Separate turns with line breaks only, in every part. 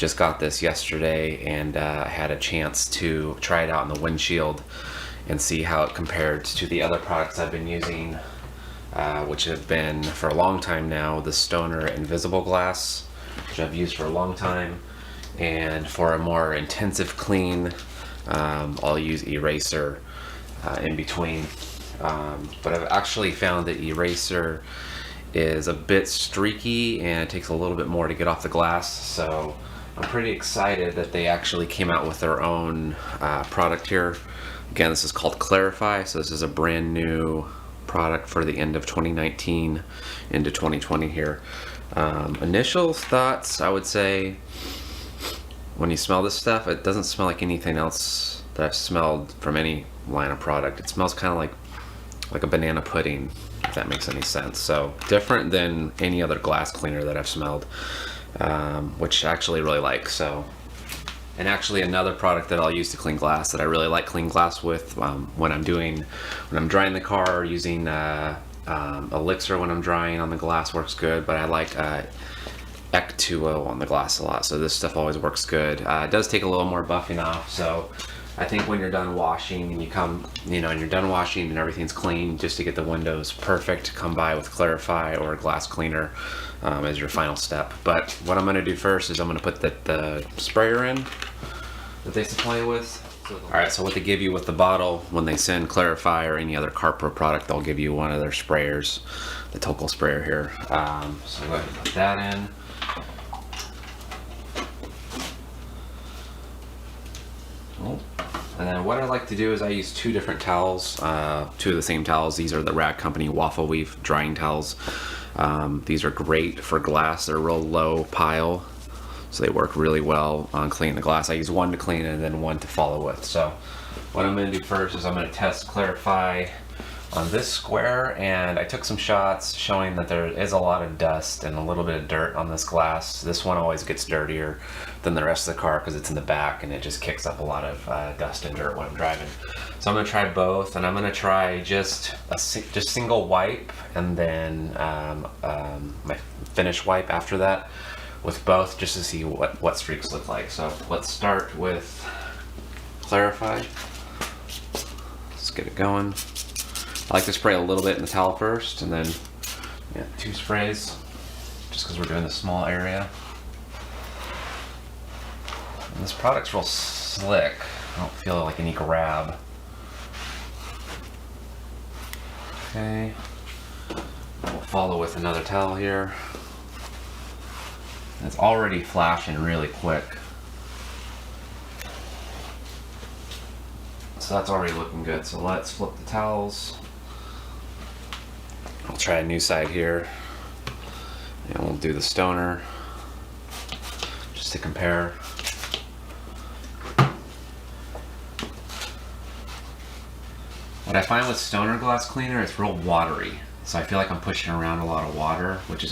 just got this yesterday, and I had a chance to try it out in the windshield and see how it compared to the other products I've been using, which have been for a long time now, the Stoner Invisible Glass, which I've used for a long time. And for a more intensive clean, I'll use Eraser in between. But I've actually found that Eraser is a bit streaky and it takes a little bit more to get off the glass. So I'm pretty excited that they actually came out with their own product here. Again, this is called Clarify. So this is a brand new product for the end of 2019 into 2020 here. Initial thoughts, I would say, when you smell this stuff, it doesn't smell like anything else that I've smelled from any line of product. It smells kind of like a banana pudding, if that makes any sense. So different than any other glass cleaner that I've smelled, which I actually really like. So, and actually another product that I'll use to clean glass that I really like clean glass with, when I'm drying the car, or using Elixir when I'm drying on the glass works good, but I like Ec2O on the glass a lot, so this stuff always works good. It does take a little more buffing off, so I think when you're done washing and you're done washing and everything's clean, just to get the windows perfect, come by with Clarify or a glass cleaner as your final step. But what I'm going to do first is I'm going to put the sprayer in that they supply you with. Alright, so what they give you with the bottle when they send Clarify or any other Carpro product, they'll give you one of their sprayers, the Tokel sprayer here. So go ahead and put that in. And then what I like to do is I use two different towels, two of the same towels. These are the Rag Company Waffle Weave drying towels. These are great for glass. They're a real low pile, so they work really well on cleaning the glass. I use one to clean and then one to follow with. So what I'm going to do first is I'm going to test Clarify on this square, and I took some shots showing that there is a lot of dust and a little bit of dirt on this glass. This one always gets dirtier than the rest of the car because it's in the back and it just kicks up a lot of dust and dirt when I'm driving. So I'm going to try both, and I'm going to try just single wipe and then my finish wipe after that with both, just to see what streaks look like. So let's start with Clarify. Let's get it going. I like to spray a little bit in the towel first, and then two sprays, just because we're doing the small area. And this product's real slick. I don't feel like any grab. Okay. We'll follow with another towel here. And it's already flashing really quick. So that's already looking good. So let's flip the towels. I'll try a new side here, and we'll do the Stoner just to compare. What I find with Stoner glass cleaner, it's real watery, so I feel like I'm pushing around a lot of water, which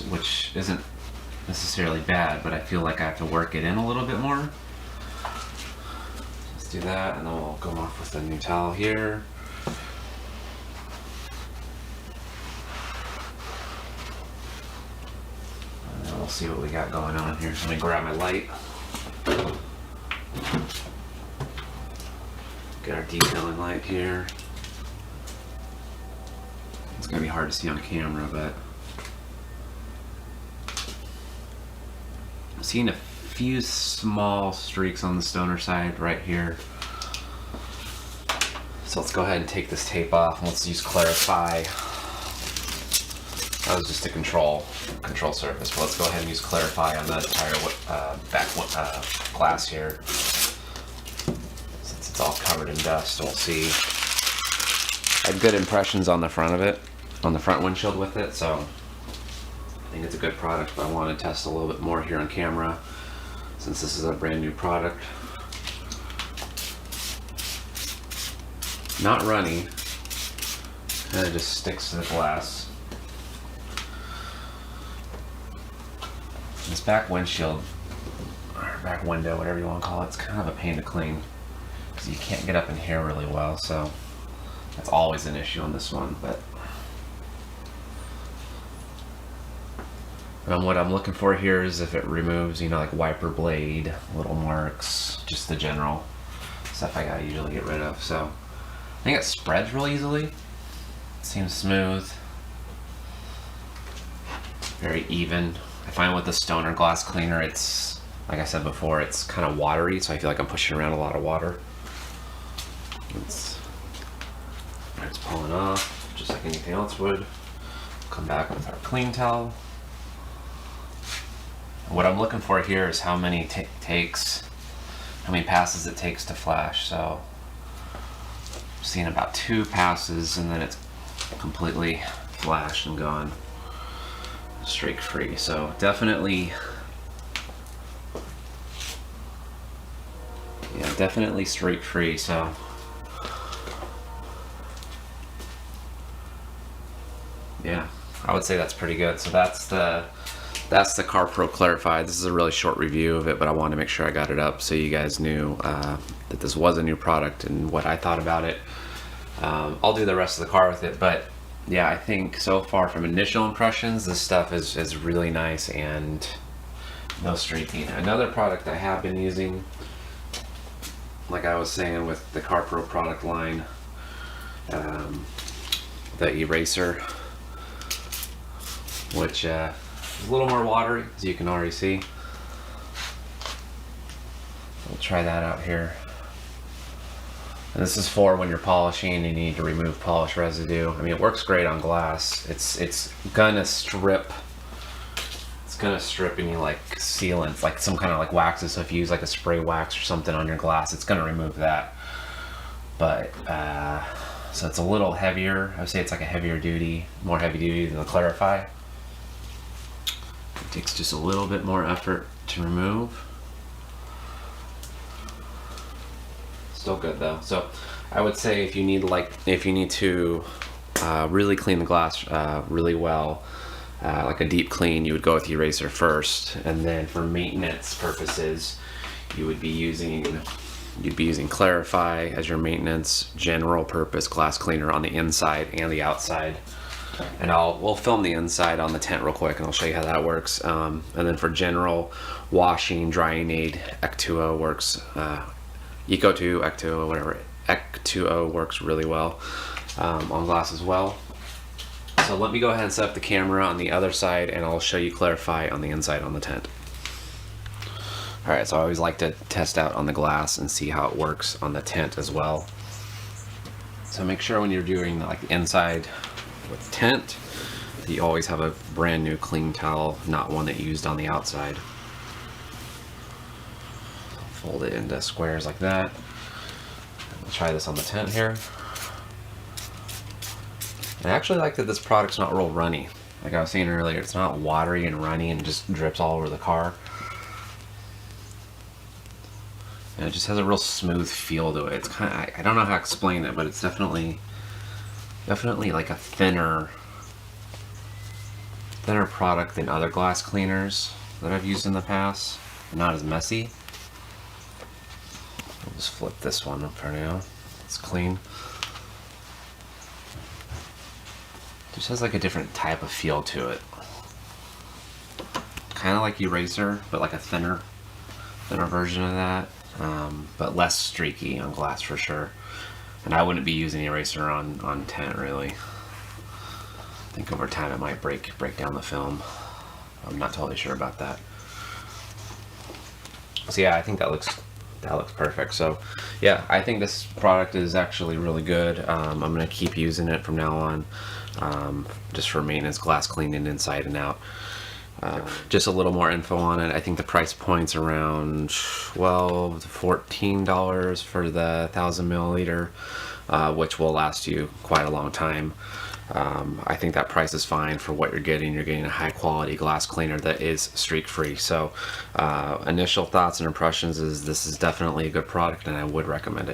isn't necessarily bad, but I feel like I have to work it in a little bit more. Let's do that, and then we'll go off with a new towel here. We'll see what we got going on here. So let me grab my light. Get our detailing light here. It's gonna be hard to see on camera, but I'm seeing a few small streaks on the Stoner side right here. So let's go ahead and take this tape off, and let's use Clarify. That was just a control surface, but let's go ahead and use Clarify on the entire back glass here. Since it's all covered in dust, we'll see. I had good impressions on the front of it, on the front windshield with it, so I think it's a good product, but I want to test a little bit more here on camera since this is a brand new product. Not runny, kind of just sticks to the glass. This back windshield, or back window, whatever you want to call it, it's kind of a pain to clean because you can't get up in here really well, so that's always an issue on this one. But What I'm looking for here is if it removes, you know, like wiper blade, little marks, just the general stuff I gotta usually get rid of. So I think it spreads real easily. It seems smooth, very even. I find with the Stoner glass cleaner, it's, like I said before, it's kind of watery, so I feel like I'm pushing around a lot of water. It's pulling off, just like anything else would. Come back with our clean towel. What I'm looking for here is how many how many passes it takes to flash. So I'm seeing about 2 passes and then it's completely flashed and gone, streak free. So definitely, yeah, definitely streak free. So yeah, I would say that's pretty good. So that's the Carpro Clarify. This is a really short review of it, but I wanted to make sure I got it up so you guys knew that this was a new product and what I thought about it. I'll do the rest of the car with it, but yeah, I think so far from initial impressions, this stuff is really nice and no streaking. Another product I have been using, like I was saying with the Carpro product line, the eraser, which is a little more watery, as you can already see. We'll try that out here. And this is for when you're polishing and you need to remove polish residue. I mean, it works great on glass. It's gonna strip. It's gonna strip any like sealants, like some kind of like waxes. So if you use like a spray wax or something on your glass, it's gonna remove that. But so it's a little heavier. I would say it's like a heavier duty, more heavy duty than the Clarify. It takes just a little bit more effort to remove. Still good though. So I would say if you need to really clean the glass really well, like a deep clean, you would go with the eraser first, and then for maintenance purposes, you'd be using Clarify as your maintenance general purpose glass cleaner on the inside and the outside. And we'll film the inside on the tent real quick and I'll show you how that works. And then for general washing, drying aid, Ec2O works, Eco2, Ec2O, whatever. Ec2O works really well on glass as well. So let me go ahead and set up the camera on the other side and I'll show you Clarify on the inside on the tent. Alright, so I always like to test out on the glass and see how it works on the tent as well. So make sure when you're doing like the inside with tent, you always have a brand new clean towel, not one that you used on the outside. Fold it into squares like that. We'll try this on the tent here. I actually like that this product's not real runny. Like I was saying earlier, it's not watery and runny and just drips all over the car. And it just has a real smooth feel to it. It's kind of, I don't know how to explain it, but it's definitely like a thinner product than other glass cleaners that I've used in the past. Not as messy. I'll just flip this one up for now. It's clean. Just has like a different type of feel to it. Kind of like eraser, but like a thinner version of that. But less streaky on glass for sure. And I wouldn't be using eraser on tent really. I think over time it might break down the film. I'm not totally sure about that. So yeah, I think that looks perfect. So yeah, I think this product is actually really good. I'm gonna keep using it from now on, just for maintenance, glass cleaning inside and out. Just a little more info on it. I think the price point's around $12 to $14 for the 1,000 milliliter, which will last you quite a long time. I think that price is fine for what you're getting. You're getting a high quality glass cleaner that is streak free. So initial thoughts and impressions is this is definitely a good product and I would recommend it.